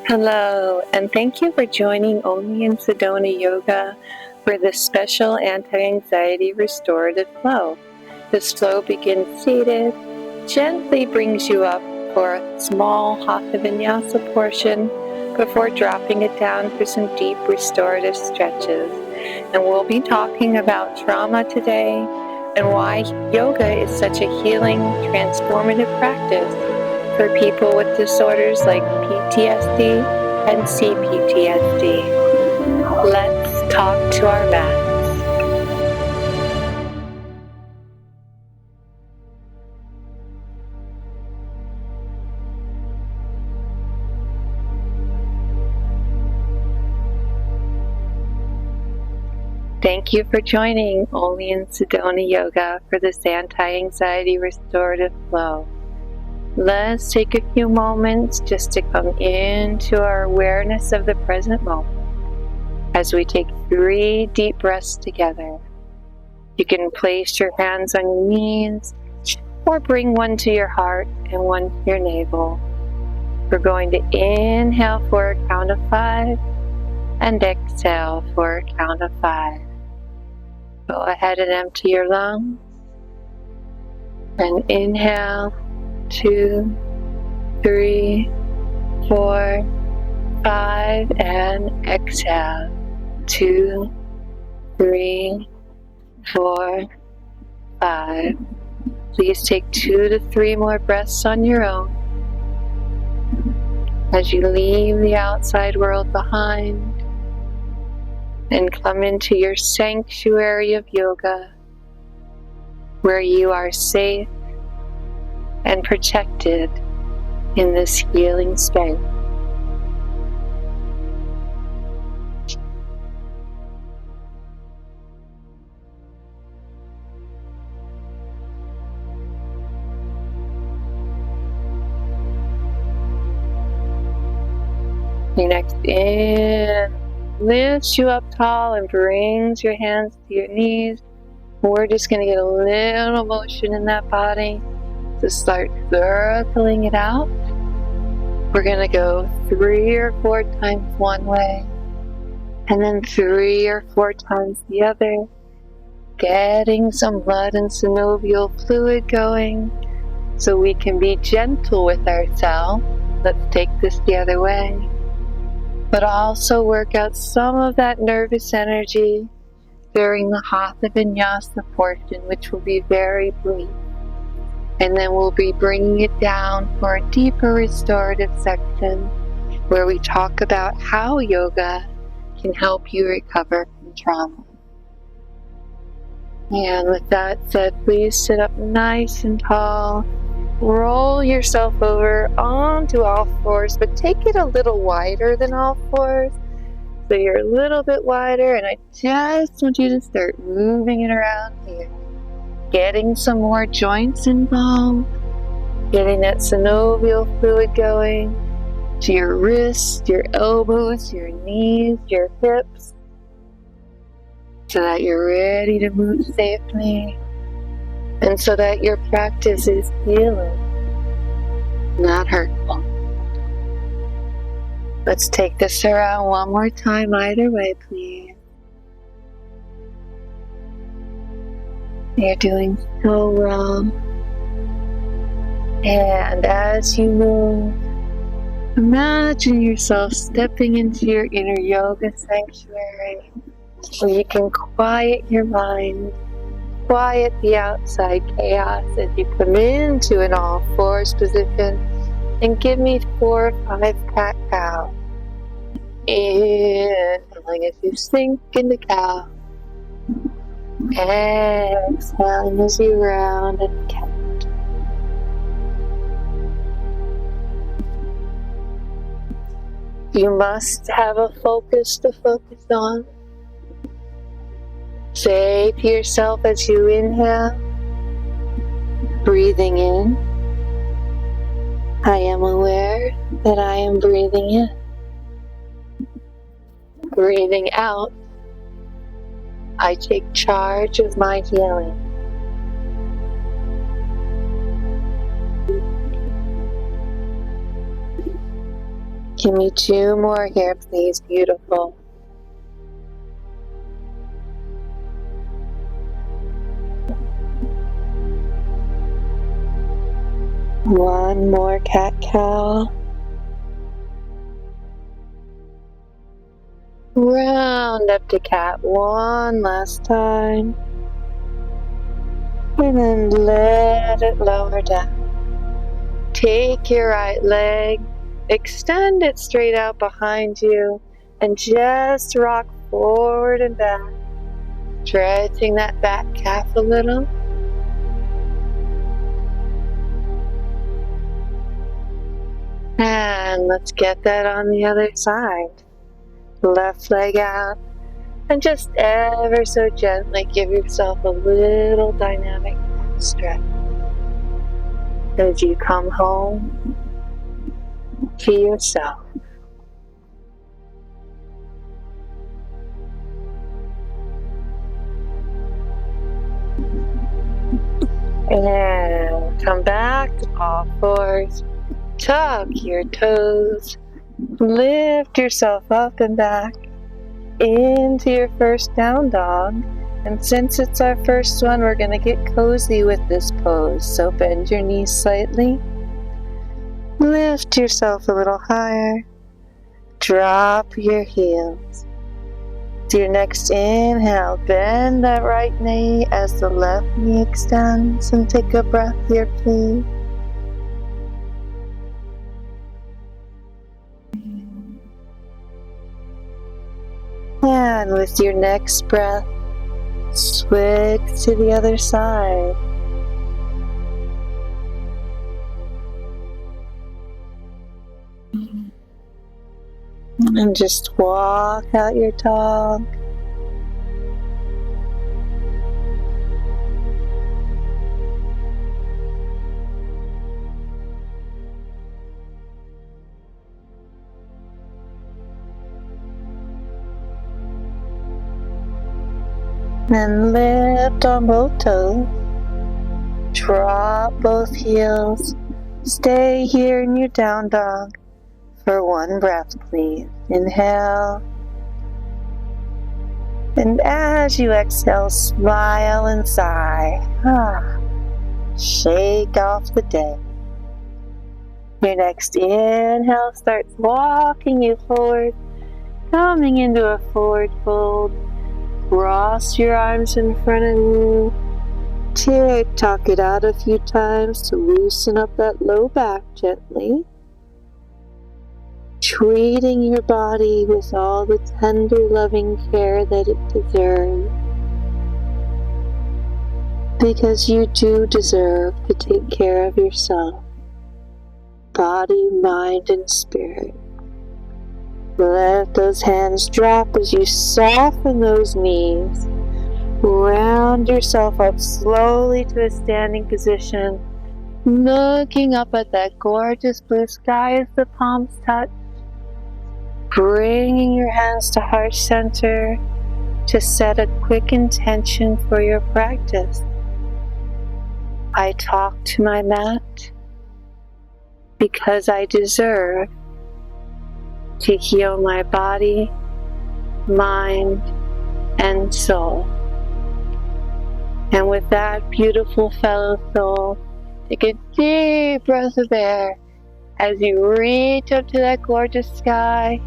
Hello, and thank you for joining Only in Sedona Yoga for this special anti-anxiety restorative flow. This flow begins seated, gently brings you up for a small Hatha Vinyasa portion before dropping it down for some deep restorative stretches. And we'll be talking about trauma today and why yoga is such a healing, transformative practice for people with disorders like PTSD and CPTSD. Let's talk to our mats. Thank you for joining Only in Sedona Yoga for this anti-anxiety restorative flow. Let's take a few moments just to come into our awareness of the present moment as we take 3 deep breaths together. You can place your hands on your knees or bring one to your heart and one to your navel. We're going to inhale for a count of 5 and exhale for a count of 5. Go ahead and empty your lungs and inhale 2, 3, 4, 5 and exhale 2, 3, 4, 5. Please take 2 to 3 more breaths on your own as you leave the outside world behind and come into your sanctuary of yoga where you are safe and protected in this healing space. Your next in lifts you up tall and brings your hands to your knees. We're just going to get a little motion in that body to start circling it out. We're going to go 3 or 4 times one way and then 3 or 4 times the other, getting some blood and synovial fluid going so we can be gentle with ourselves. Let's take this the other way, but also work out some of that nervous energy during the Hatha Vinyasa portion, which will be very brief. And then we'll be bringing it down for a deeper restorative section where we talk about how yoga can help you recover from trauma. And with that said, please sit up nice and tall. Roll yourself over onto all fours, but take it a little wider than all fours. So you're a little bit wider, and I just want you to start moving it around here. Getting some more joints involved, getting that synovial fluid going to your wrists, your elbows, your knees, your hips, so that you're ready to move safely and so that your practice is healing, not hurtful. Let's take this around one more time either way, please. You're doing so well. And as you move, imagine yourself stepping into your inner yoga sanctuary where you can quiet your mind, quiet the outside chaos as you come into an all fours position, and give me 4 or 5 cat-cow. Inhaling as you sink into cow. Exhaling as you round and cat. You must have a focus to focus on. Say to yourself as you inhale, breathing in, I am aware that I am breathing in. Breathing out, I take charge of my healing. Give me 2 more here, please. Beautiful. One more cat-cow. Round up to cat one last time. And then let it lower down. Take your right leg, extend it straight out behind you, and just rock forward and back, stretching that back calf a little. And let's get that on the other side. Left leg out, and just ever so gently give yourself a little dynamic stretch as you come home to yourself. And come back to all fours. Tuck your toes. Lift yourself up and back into your first down dog. And since it's our first one, we're going to get cozy with this pose. So bend your knees slightly. Lift yourself a little higher. Drop your heels. To your next inhale, bend that right knee as the left knee extends, and take a breath here, please. And with your next breath, switch to the other side. And just walk out your dog. And lift on both toes. Drop both heels. Stay here in your down dog for one breath, please. Inhale. And as you exhale, smile and sigh. Shake off the day. Your next inhale starts walking you forward, coming into a forward fold. Cross your arms in front of you. Tick-tock it out a few times to loosen up that low back gently. Treating your body with all the tender, loving care that it deserves. Because you do deserve to take care of yourself. Body, mind, and spirit. Let those hands drop as you soften those knees. Round yourself up slowly to a standing position, looking up at that gorgeous blue sky as the palms touch. Bringing your hands to heart center to set a quick intention for your practice. I talk to my mat because I deserve to heal my body, mind, and soul. And with that, beautiful fellow soul, take a deep breath of air as you reach up to that gorgeous sky.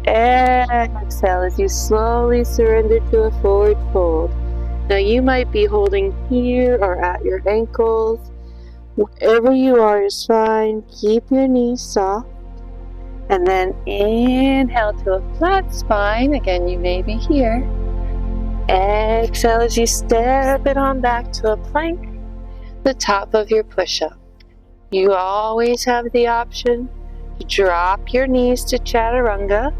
Exhale as you slowly surrender to a forward fold. Now you might be holding here or at your ankles. Wherever you are is fine. Keep your knees soft. And then inhale to a flat spine. Again, you may be here. Exhale as you step it on back to a plank, the top of your push-up. You always have the option to drop your knees to chaturanga,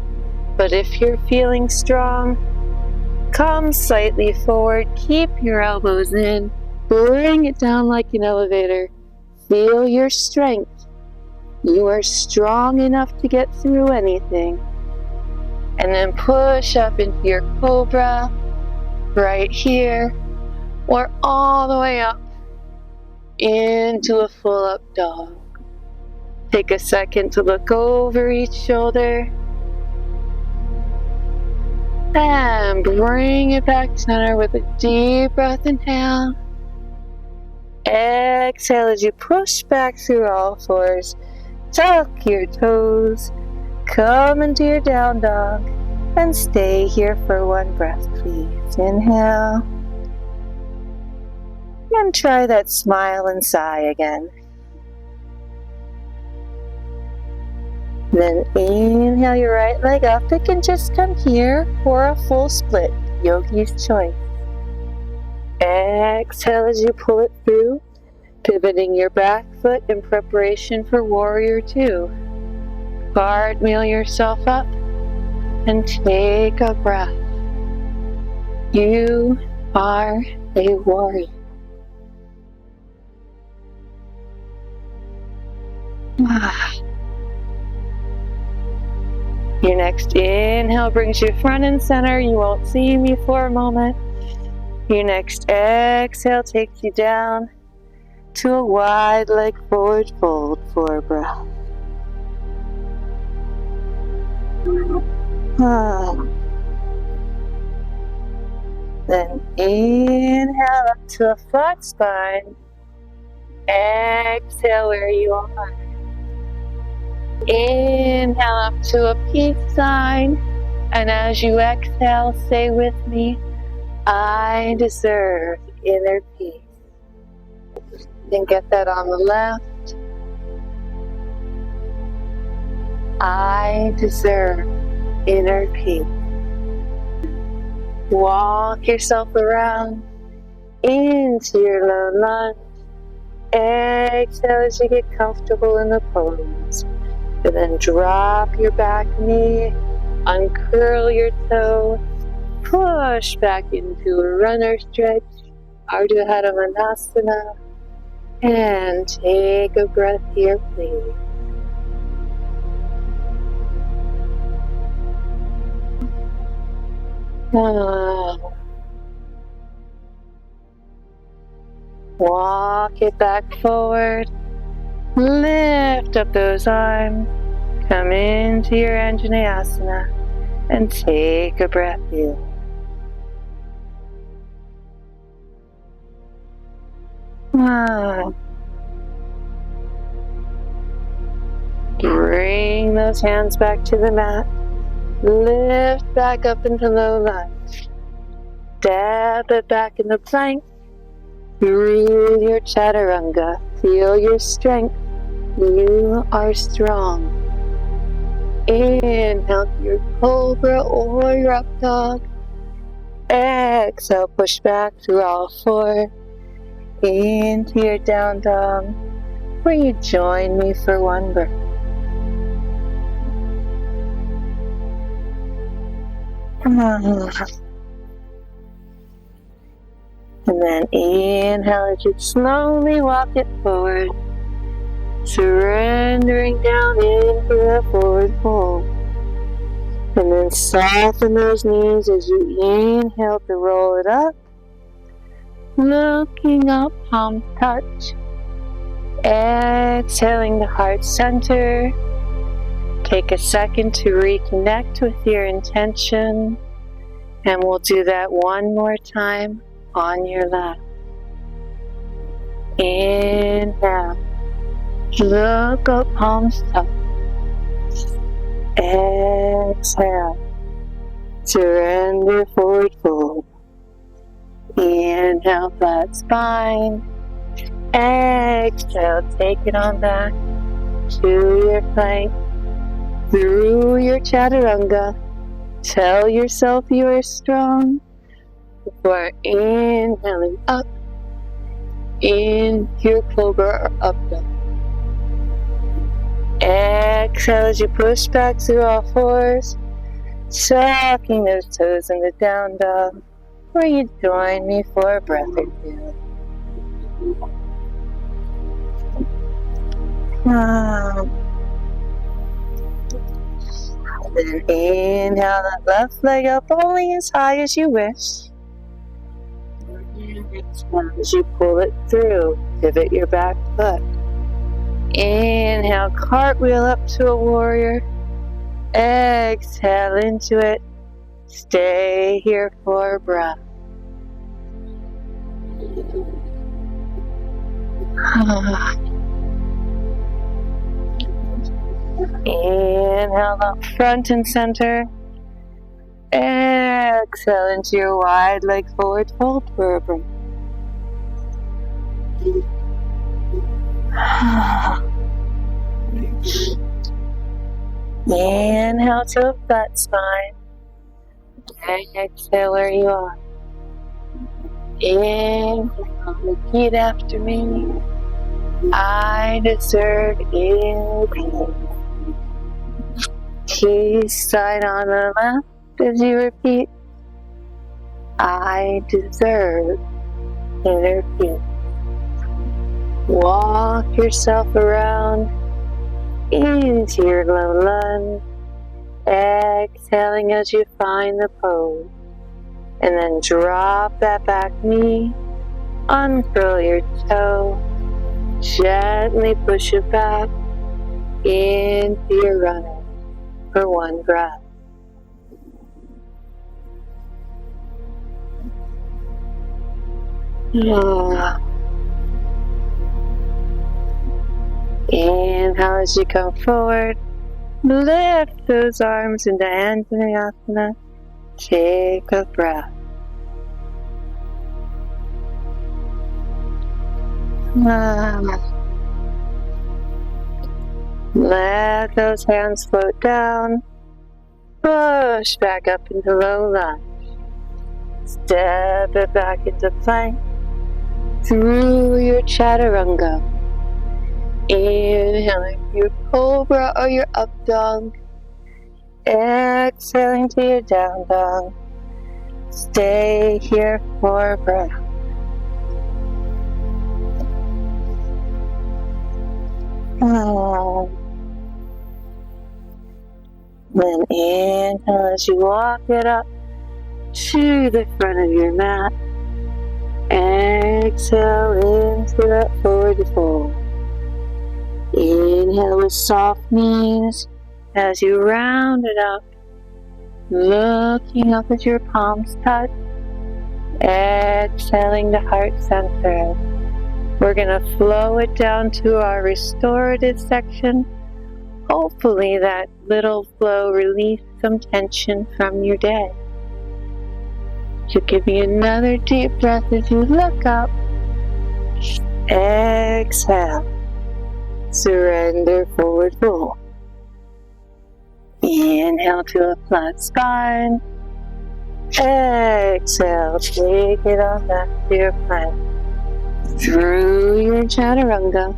but if you're feeling strong, come slightly forward, keep your elbows in, bring it down like an elevator. Feel your strength. You are strong enough to get through anything. And then push up into your cobra, right here, or all the way up into a full up dog. Take a second to look over each shoulder. And bring it back to center with a deep breath. Inhale. Exhale as you push back through all fours. Tuck your toes. Come into your down dog. And stay here for one breath, please. Inhale. And try that smile and sigh again. Then inhale your right leg up. It can just come here or a full split, yogi's choice. Exhale as you pull it through, pivoting your back foot in preparation for warrior two. Guard-wheel yourself up and take a breath. You are a warrior. Your next inhale brings you front and center. You won't see me for a moment. Your next exhale takes you down to a wide leg forward fold for a breath. Then inhale up to a flat spine. Exhale where you are. Inhale up to a peace sign, and as you exhale, say with me, I deserve inner peace. Then get that on the left. I deserve inner peace. Walk yourself around into your low lunge. Exhale as you get comfortable in the pose. And then drop your back knee, uncurl your toe, push back into a runner stretch, Ardha Hanumanasana, and take a breath here, please. Walk it back forward. Lift up those arms, come into your Anjaneyasana, and take a breath in. Bring those hands back to the mat. Lift back up into low lunge. Step it back into plank. Through your chaturanga, feel your strength. You are strong. Inhale to your cobra or your up dog. Exhale, push back through all four. Into your down dog, where you join me for one breath. And then inhale as you slowly walk it forward, surrendering down into a forward fold. And then soften those knees as you inhale to roll it up. Looking up, palms touch. Exhaling to heart center. Take a second to reconnect with your intention. And we'll do that one more time on your left. Inhale. Look up, palms touch. Exhale. Surrender, forward fold. Inhale, flat spine. Exhale, take it on back to your plank. Through your chaturanga, tell yourself you are strong. Before inhaling up, into your cobra or up dog. Exhale as you push back through all fours, tucking those toes into down dog, where you join me for a breath or two. Then inhale that left leg up only as high as you wish. And exhale as you pull it through, pivot your back foot. Inhale, cartwheel up to a warrior. Exhale into it. Stay here for a breath. Inhale up front and center. Exhale into your wide leg forward fold for a breath. Inhale to a flat spine. Exhale where you are. Inhale, repeat after me. I deserve inner peace. Peace sign on the left as you repeat. I deserve inner peace. Walk yourself around into your low lunge, exhaling as you find the pose, and then drop that back knee, uncurl your toe, gently push it back into your runner for one breath. Inhale as you come forward. Lift those arms into Anjaneyasana. Take a breath. Let those hands float down. Push back up into low lunge. Step it back into plank through your chaturanga. Inhaling your cobra or your up dog. Exhaling to your down dog. Stay here for a breath. Then inhale as you walk it up to the front of your mat. Exhale into that forward fold. Inhale with soft knees as you round it up, looking up as your palms touch. Exhaling to heart center. We're going to flow it down to our restorative section. Hopefully that little flow released some tension from your day. So give me another deep breath as you look up. Exhale. Surrender forward fold. Inhale to a flat spine. Exhale. Take it on back to your plank. Through your chaturanga.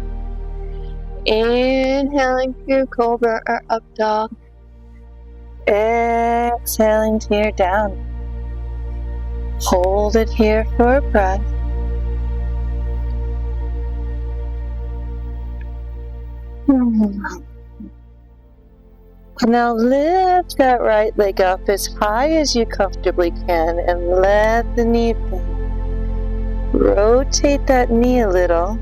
Inhaling through cobra or up dog. Exhaling to your down. Hold it here for a breath. Now lift that right leg up as high as you comfortably can and let the knee bend. Rotate that knee a little.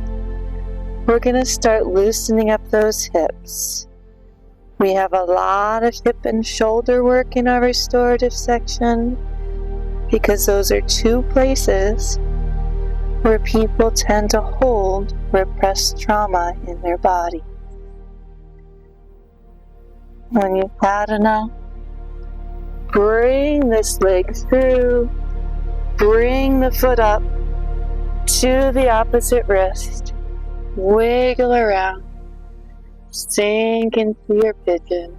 We're going to start loosening up those hips. We have a lot of hip and shoulder work in our restorative section because those are two places where people tend to hold repressed trauma in their body. When you've had enough, bring this leg through, bring the foot up to the opposite wrist, wiggle around, sink into your pigeon.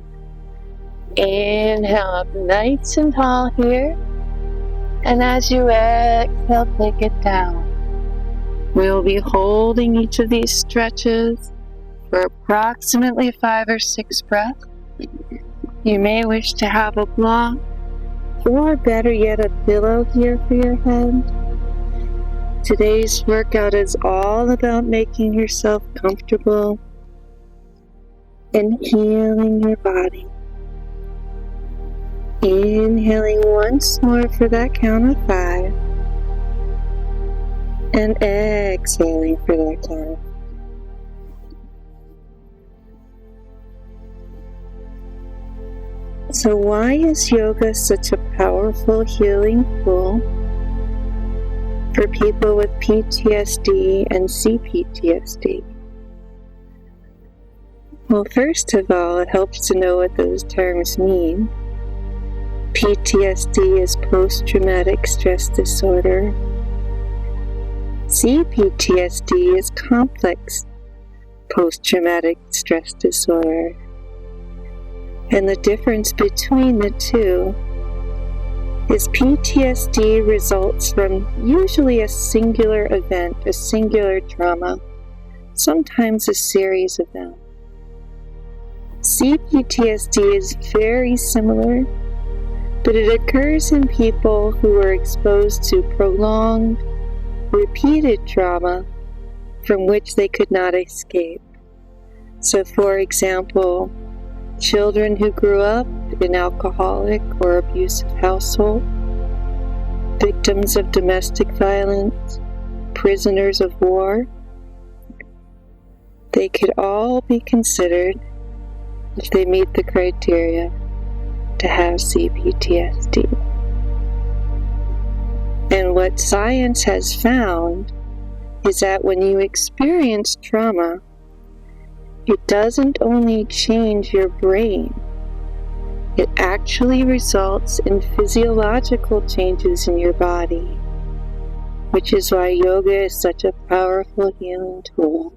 Inhale up nice and tall here, and as you exhale, take it down. We'll be holding each of these stretches for approximately 5 or 6 breaths. You may wish to have a block, or better yet, a pillow here for your head. Today's workout is all about making yourself comfortable and healing your body. Inhaling once more for that count of 5, and exhaling for that count. So why is yoga such a powerful healing tool for people with PTSD and CPTSD? Well, first of all, it helps to know what those terms mean. PTSD is post-traumatic stress disorder. CPTSD is complex post-traumatic stress disorder. And the difference between the two is PTSD results from usually a singular event, a singular trauma, sometimes a series of them. CPTSD is very similar, but it occurs in people who are exposed to prolonged, repeated trauma from which they could not escape. So, for example, children who grew up in alcoholic or abusive households, victims of domestic violence, prisoners of war, they could all be considered, if they meet the criteria, to have CPTSD. And what science has found is that when you experience trauma, it doesn't only change your brain, it actually results in physiological changes in your body, which is why yoga is such a powerful healing tool.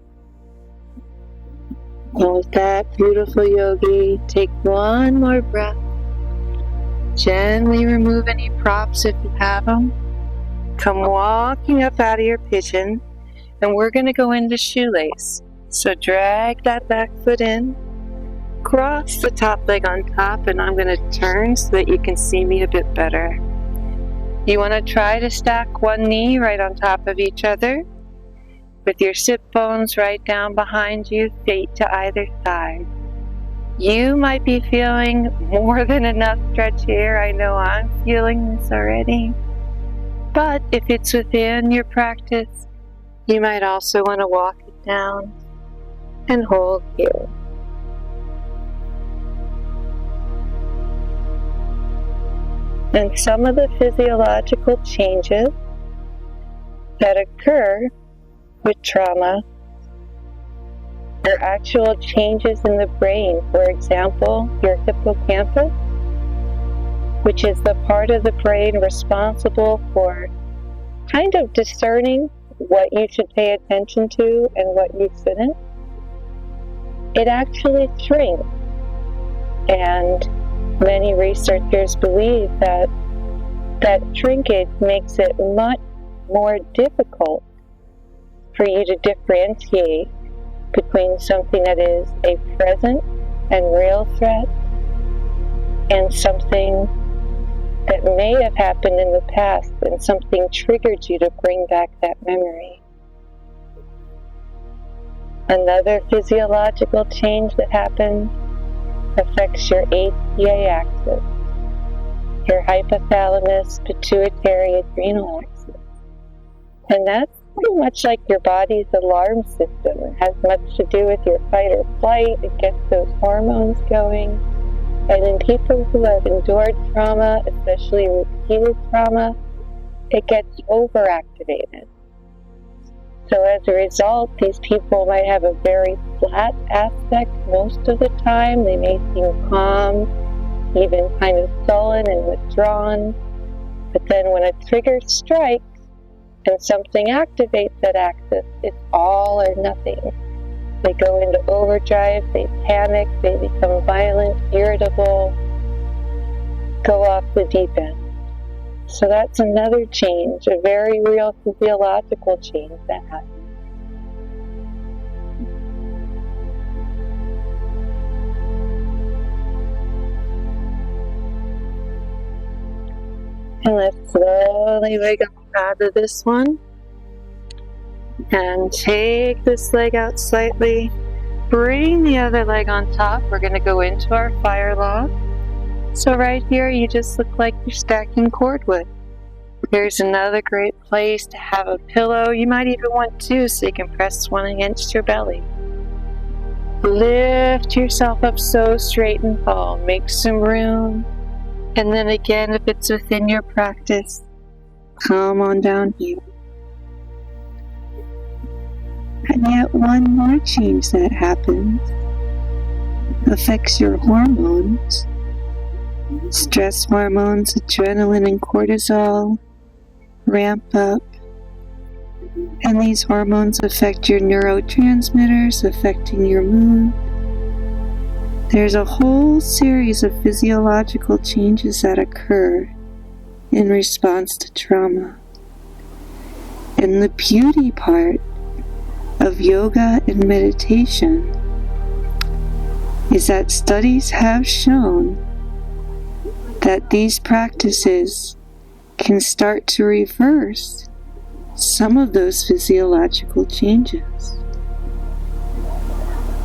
And with that, beautiful yogi, take one more breath. Gently remove any props if you have them. Come walking up out of your pigeon, and we're going to go into shoelace. So drag that back foot in, cross the top leg on top, and I'm going to turn so that you can see me a bit better. You want to try to stack one knee right on top of each other, with your sit bones right down behind you, feet to either side. You might be feeling more than enough stretch here. I know I'm feeling this already. But if it's within your practice, you might also want to walk it down and hold here. And some of the physiological changes that occur with trauma are actual changes in the brain. For example, your hippocampus, which is the part of the brain responsible for kind of discerning what you should pay attention to and what you shouldn't. It actually shrinks. And many researchers believe that shrinkage makes it much more difficult for you to differentiate between something that is a present and real threat and something that may have happened in the past and something triggered you to bring back that memory. Another physiological change that happens affects your HPA axis, your hypothalamus, pituitary, adrenal axis. And that's pretty much like your body's alarm system. It has much to do with your fight or flight. It gets those hormones going. And in people who have endured trauma, especially repeated trauma, it gets overactivated. So as a result, these people might have a very flat aspect most of the time. They may seem calm, even kind of sullen and withdrawn. But then when a trigger strikes and something activates that axis, it's all or nothing. They go into overdrive, they panic, they become violent, irritable, go off the deep end. So that's another change, a very real physiological change that happens. And let's slowly leg up out of this one. And take this leg out slightly. Bring the other leg on top. We're going to go into our fire log. So right here, you just look like you're stacking cordwood. Here's another great place to have a pillow. You might even want two so you can press one against your belly. Lift yourself up so straight and tall. Make some room. And then again, if it's within your practice, come on down here. And yet one more change that happens affects your hormones. Stress hormones, adrenaline and cortisol ramp up. And these hormones affect your neurotransmitters, affecting your mood. There's a whole series of physiological changes that occur in response to trauma. And the beauty part of yoga and meditation is that studies have shown that these practices can start to reverse some of those physiological changes.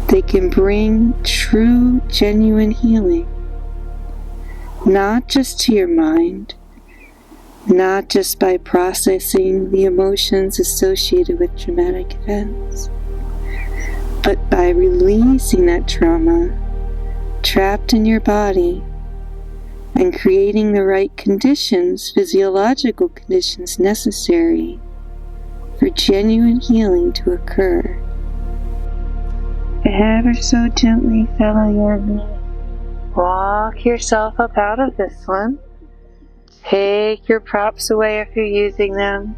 They can bring true, genuine healing, not just to your mind, not just by processing the emotions associated with traumatic events, but by releasing that trauma trapped in your body and creating the right conditions, physiological conditions necessary for genuine healing to occur. Ever so gently, fellow yogi, walk yourself up out of this one. Take your props away if you're using them.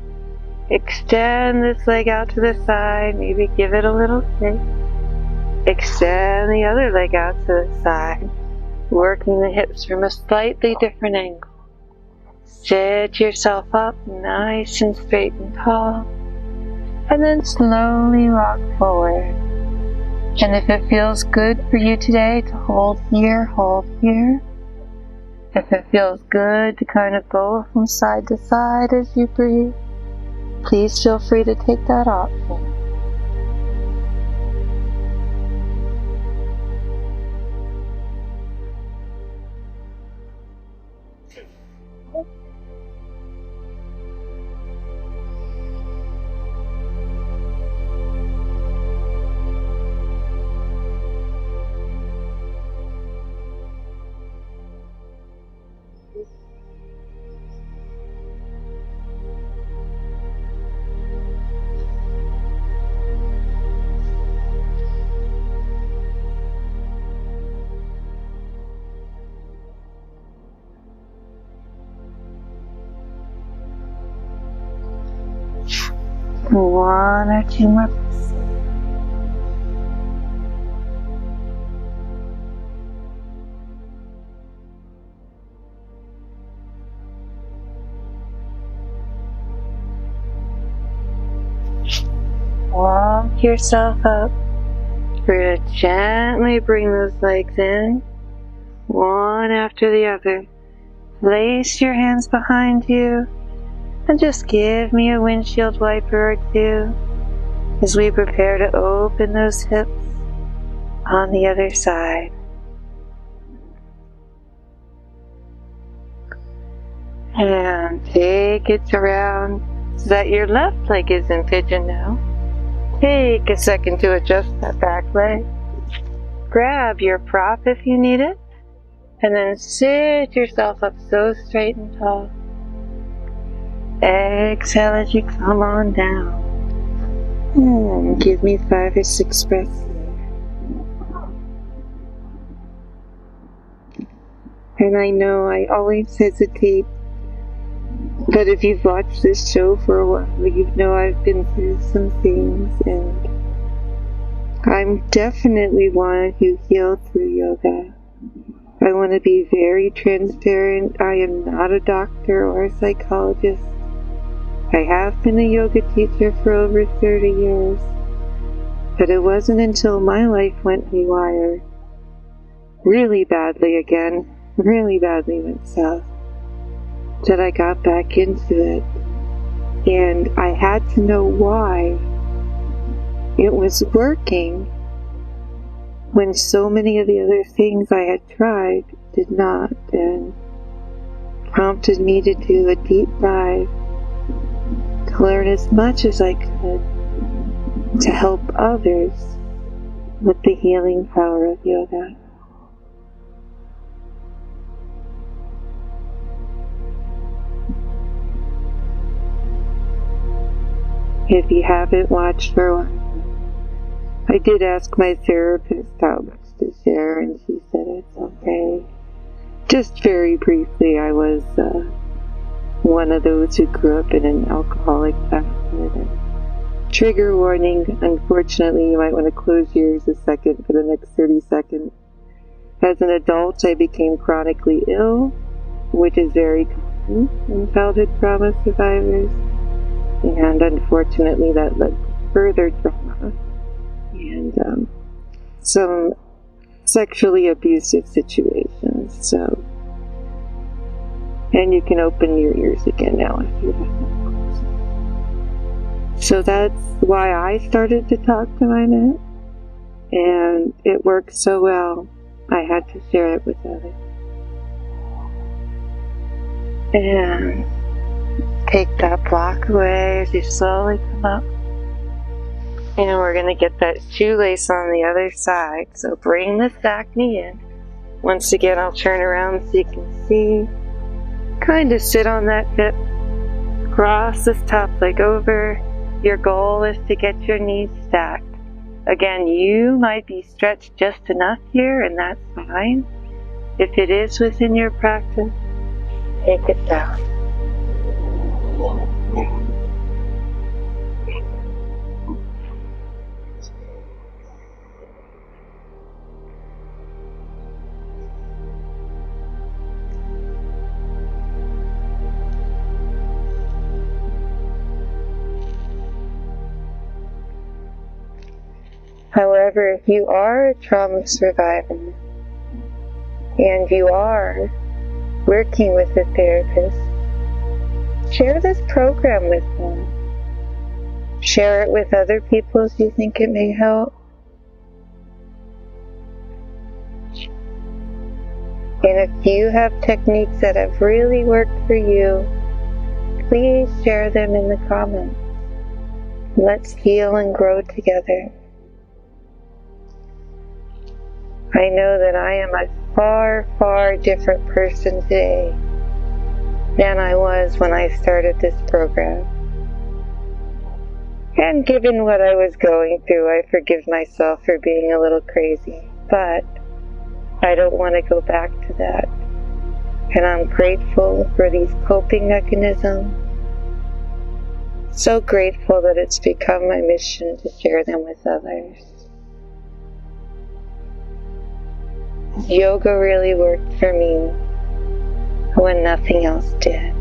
Extend this leg out to the side, maybe give it a little shake. Extend the other leg out to the side, working the hips from a slightly different angle. Sit yourself up nice and straight and tall, and then slowly rock forward. And if it feels good for you today to hold here, hold here. If it feels good to kind of go from side to side as you breathe, please feel free to take that option. One or two more. Walk yourself up. We're going to gently bring those legs in, one after the other. Place your hands behind you. And just give me a windshield wiper or two as we prepare to open those hips on the other side. And take it around so that your left leg is in pigeon now. Take a second to adjust that back leg. Grab your prop if you need it, and then sit yourself up so straight and tall. Exhale as you come on down. And give me 5 or 6 breaths. And I know I always hesitate, but if you've watched this show for a while, you know I've been through some things, and I'm definitely one who healed through yoga. I want to be very transparent. I am not a doctor or a psychologist. I have been a yoga teacher for over 30 years, but it wasn't until my life went haywire, really badly went south, that I got back into it. And I had to know why it was working when so many of the other things I had tried did not, and prompted me to do a deep dive to learn as much as I could to help others with the healing power of yoga. If you haven't watched for a while, I did ask my therapist how much to share, and she said it's okay. Just very briefly, I was one of those who grew up in an alcoholic family. Trigger warning, unfortunately, you might want to close your ears a second for the next 30 seconds. As an adult, I became chronically ill, which is very common in childhood trauma survivors. And unfortunately, that led to further trauma and some sexually abusive situations. So, and you can open your ears again now if you haven't. So that's why I started to talk to my mat, and it worked so well, I had to share it with others. And take that block away as you slowly come up. And we're going to get that shoelace on the other side. So bring the back knee in. Once again, I'll turn around so you can see. Kind of sit on that hip. Cross this top leg over. Your goal is to get your knees stacked. Again, you might be stretched just enough here, and that's fine. If it is within your practice, take it down. However, if you are a trauma survivor and you are working with a therapist, share this program with them. Share it with other people if you think it may help. And if you have techniques that have really worked for you, please share them in the comments. Let's heal and grow together. I know that I am a far, far different person today than I was when I started this program. And given what I was going through, I forgive myself for being a little crazy, but I don't want to go back to that. And I'm grateful for these coping mechanisms. So grateful that it's become my mission to share them with others. Yoga really worked for me when nothing else did.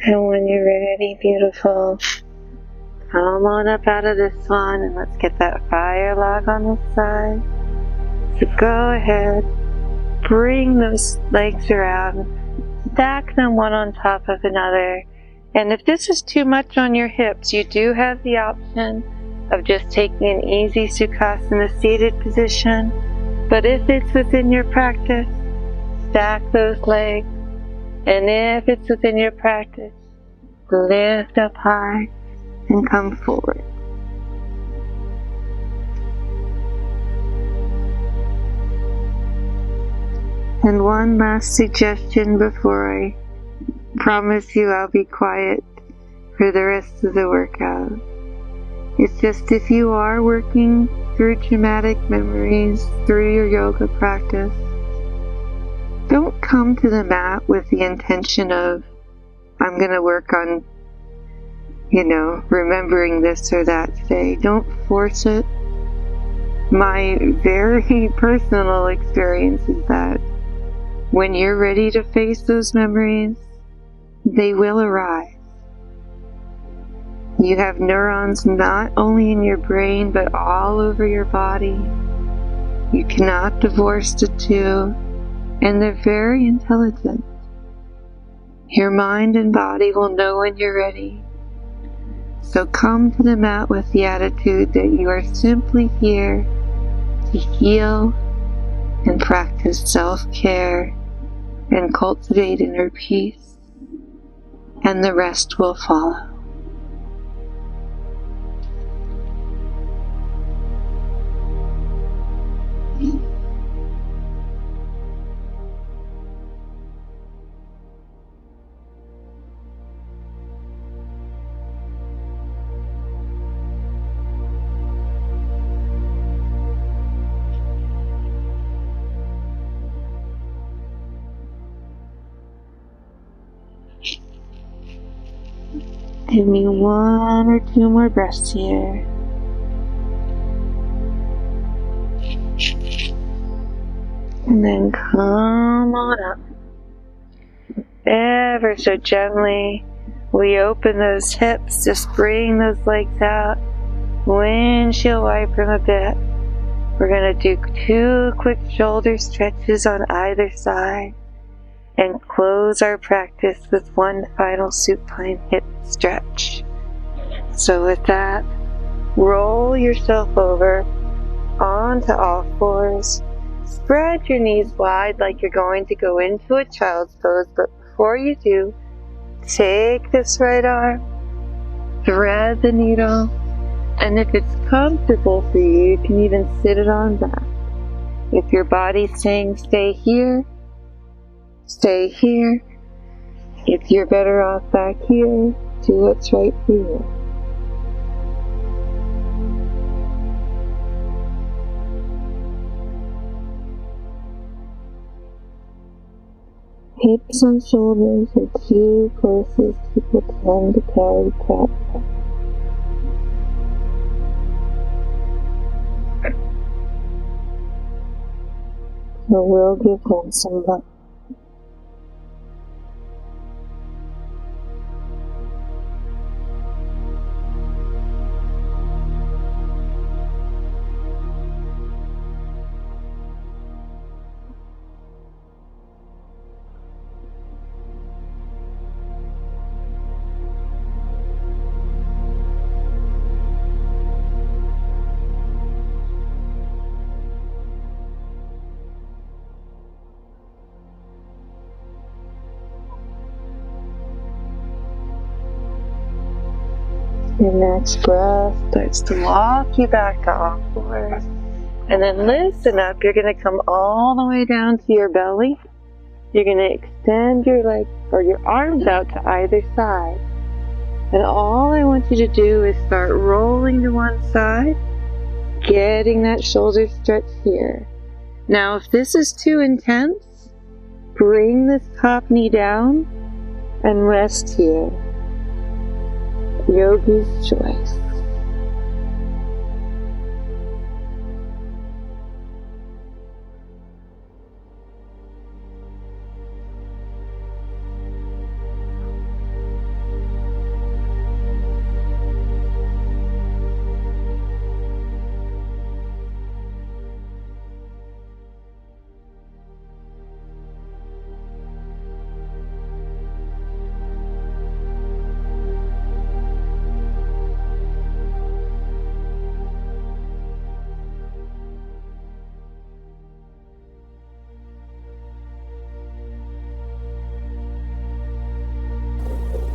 And when you're ready, beautiful, come on up out of this one and let's get that fire log on this side. So go ahead, bring those legs around, stack them one on top of another. And if this is too much on your hips, you do have the option of just taking an easy Sukhasana seated position. But if it's within your practice, stack those legs. And if it's within your practice, lift up high and come forward. And one last suggestion before I promise you I'll be quiet for the rest of the workout. It's just if you are working through traumatic memories through your yoga practice, don't come to the mat with the intention of, I'm going to work on, remembering this or that today. Don't force it. My very personal experience is that when you're ready to face those memories, they will arise. You have neurons not only in your brain, but all over your body. You cannot divorce the two, and they're very intelligent. Your mind and body will know when you're ready. So come to the mat with the attitude that you are simply here to heal and practice self-care and cultivate inner peace, and the rest will follow. Give me 1 or 2 more breaths here. And then come on up. Ever so gently, we open those hips, just bring those legs out. Windshield wiper them a bit. We're going to do 2 quick shoulder stretches on either side and close our practice with 1 final supine hip stretch. So with that, roll yourself over onto all fours. Spread your knees wide like you're going to go into a child's pose, but before you do, take this right arm, thread the needle, and if it's comfortable for you, you can even sit it on back. If your body's saying stay here, stay here. If you're better off back here, do what's right for you. Hips and shoulders are 2 places people tend to carry crap. So we'll give them some love. Your next breath starts to walk you back to all fours. And then listen up. You're going to come all the way down to your belly. You're going to extend your legs or your arms out to either side. And all I want you to do is start rolling to one side, getting that shoulder stretch here. Now, if this is too intense, bring this top knee down and rest here. Yogi's choice.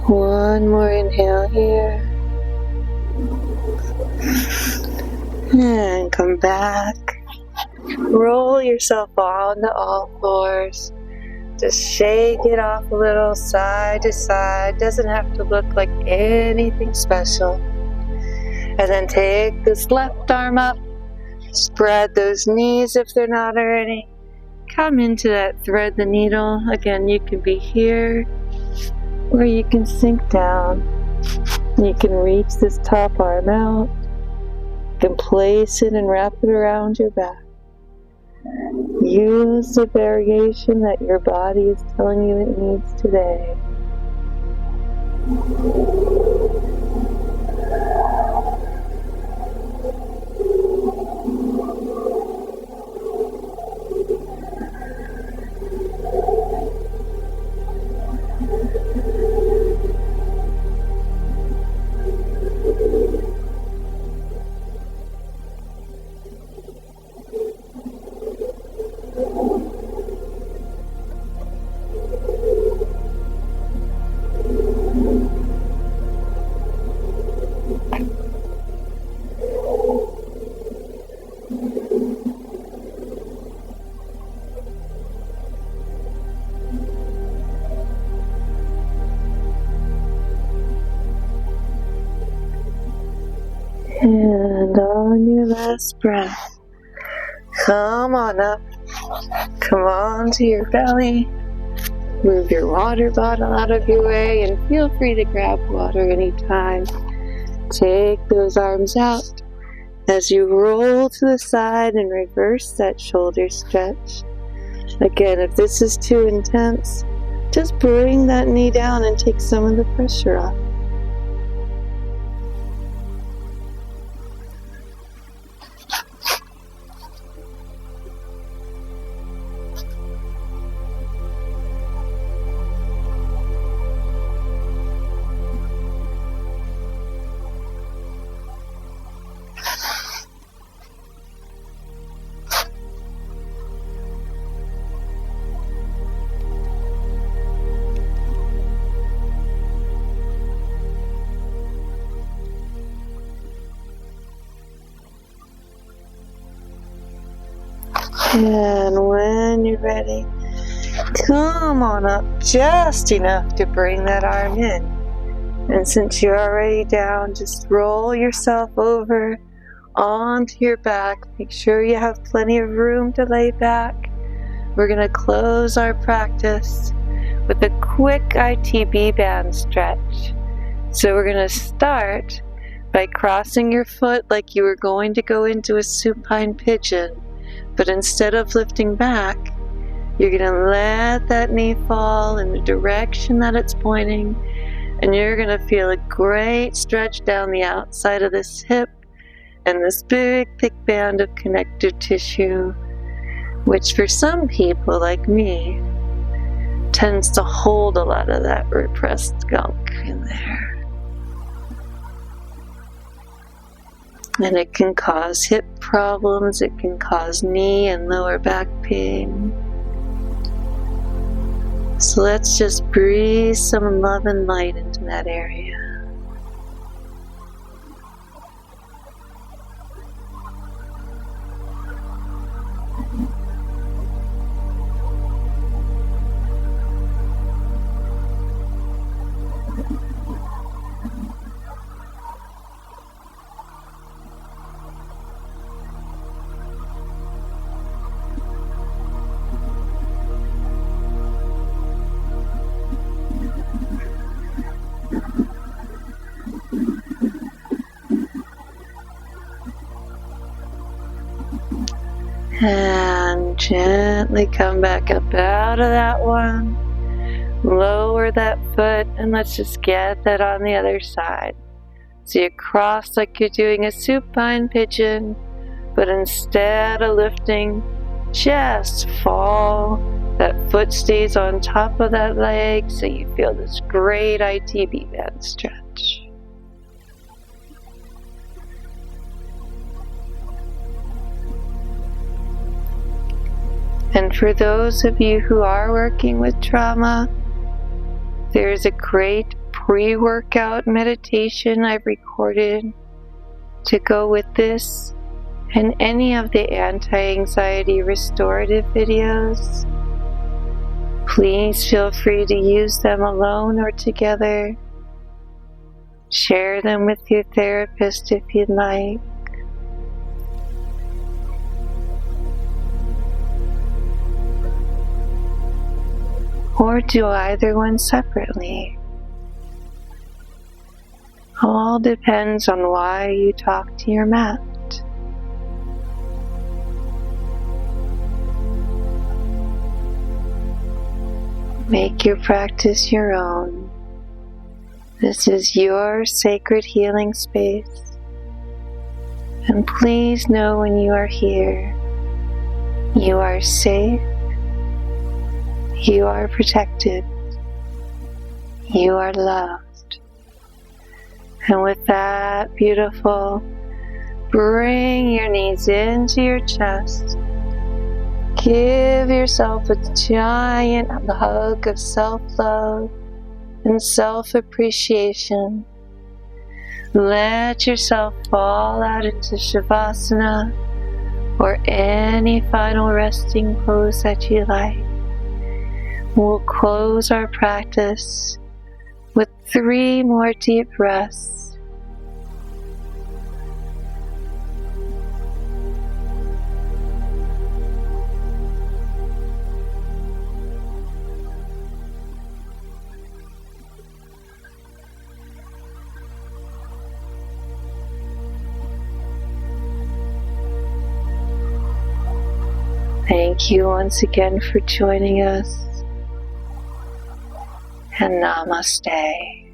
One more inhale here. And come back. Roll yourself onto all fours. Just shake it off a little side to side. Doesn't have to look like anything special. And then take this left arm up. Spread those knees if they're not already. Come into that thread the needle. Again, you can be here or you can sink down. You can reach this top arm out. You can place it and wrap it around your back. Use the variation that your body is telling you it needs today. on your last breath, come on up. Come on to your belly. Move your water bottle out of your way and feel free to grab water anytime. Take those arms out as you roll to the side and reverse that shoulder stretch. Again, if this is too intense, just bring that knee down and take some of the pressure off. And when you're ready, come on up just enough to bring that arm in. And since you're already down, just roll yourself over onto your back. Make sure you have plenty of room to lay back. We're going to close our practice with a quick ITB band stretch. So we're going to start by crossing your foot like you were going to go into a supine pigeon. But instead of lifting back, you're going to let that knee fall in the direction that it's pointing, and you're going to feel a great stretch down the outside of this hip and this big, thick band of connective tissue, which for some people like me, tends to hold a lot of that repressed gunk in there. And it can cause hip problems, it can cause knee and lower back pain. So let's just breathe some love and light into that area. And gently come back up out of that one. Lower that foot and let's just get that on the other side. So you cross like you're doing a supine pigeon, but instead of lifting, just fall. That foot stays on top of that leg so you feel this great ITB band stretch. And for those of you who are working with trauma, there's a great pre-workout meditation I've recorded to go with this and any of the anti-anxiety restorative videos. Please feel free to use them alone or together. Share them with your therapist if you'd like. Or do either one separately. All depends on why you talk to your mat. Make your practice your own. This is your sacred healing space. And please know when you are here, you are safe. You are protected. You are loved. And with that, beautiful, bring your knees into your chest. Give yourself a giant hug of self-love and self-appreciation. Let yourself fall out into Shavasana or any final resting pose that you like. We'll close our practice with 3 more deep breaths. Thank you once again for joining us. And namaste.